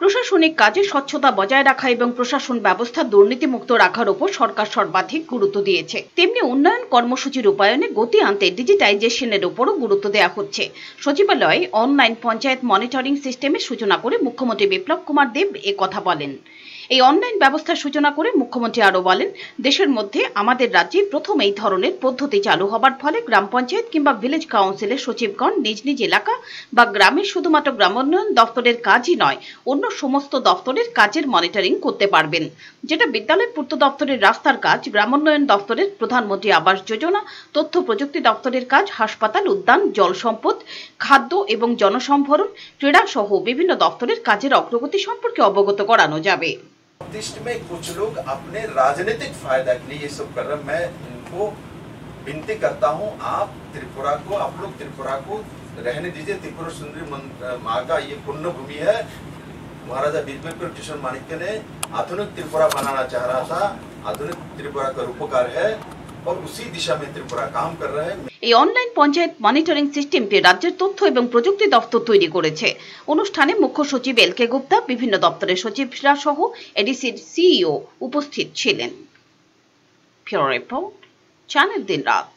প্রশাসনিক কাজে স্বচ্ছতা বজায় রাখা এবং প্রশাসন ব্যবস্থা দুর্নীতিমুক্ত রাখার উপর সরকার সর্বাধিক গুরুত্ব দিয়েছে। তেমনি উন্নয়ন কর্মসূচি রূপায়ণে গতি আনতে ডিজিটাইজেশনের উপরও গুরুত্ব দেওয়া হচ্ছে। সচিবালয়ে অনলাইন পঞ্চায়েত মনিটরিং সিস্টেমের সূচনা করে মুখ্যমন্ত্রী বিপ্লব কুমার দেব একথা বলেন। এই অনলাইন ব্যবস্থার সূচনা করে মুখ্যমন্ত্রী আরো বলেন, দেশের মধ্যে আমাদের রাজ্যে প্রথম এই ধরনের পদ্ধতি চালু হবার ফলে গ্রাম পঞ্চায়েত কিংবা ভিলেজ কাউন্সিলের সচিবগণ নিজ নিজ এলাকা বা গ্রামের শুধুমাত্র গ্রামোন্নয়ন দপ্তরের কাজই নয়, অন্য সমস্ত দপ্তরের কাজের মনিটরিং করতে পারবেন। যেটা বিদ্যালয় পূর্ত দপ্তরের রাস্তার কাজ, গ্রামোন্নয়ন দপ্তরের প্রধানমন্ত্রী আবাস যোজনা, তথ্য প্রযুক্তি দপ্তরের কাজ, হাসপাতাল, উদ্যান, জল সম্পদ, খাদ্য এবং জনসম্ভরণ, ক্রীড়া সহ বিভিন্ন দপ্তরের কাজের অগ্রগতি সম্পর্কে অবগত করানো যাবে। में कुछ लोग अपने राजनीतिक फायदा के लिए ये सब कर रहे हैं। मैं इनको विनती करता हूं, आप लोग त्रिपुरा को रहने दीजिए। त्रिपुरा सुंदरी माँ का ये पुण्य भूमि है। महाराजा वीरभद्र किशोर माणिक्य ने आधुनिक त्रिपुरा बनाना चाह रहा था। आधुनिक त्रिपुरा का रूपकार है और उसी दिशा में त्रिपुरा काम कर रहा है। এই অনলাইন পঞ্চায়েত মনিটরিং সিস্টেমটি রাজ্যের তথ্য এবং প্রযুক্তি দপ্তর তৈরি করেছে। অনুষ্ঠানে মুখ্য সচিব এল.কে. গুপ্তা, বিভিন্ন দপ্তরের সচিবরা সহ এডিসির সিইও উপস্থিত ছিলেন। ব্যুরো রিপোর্ট, চ্যানেল দিন রাত।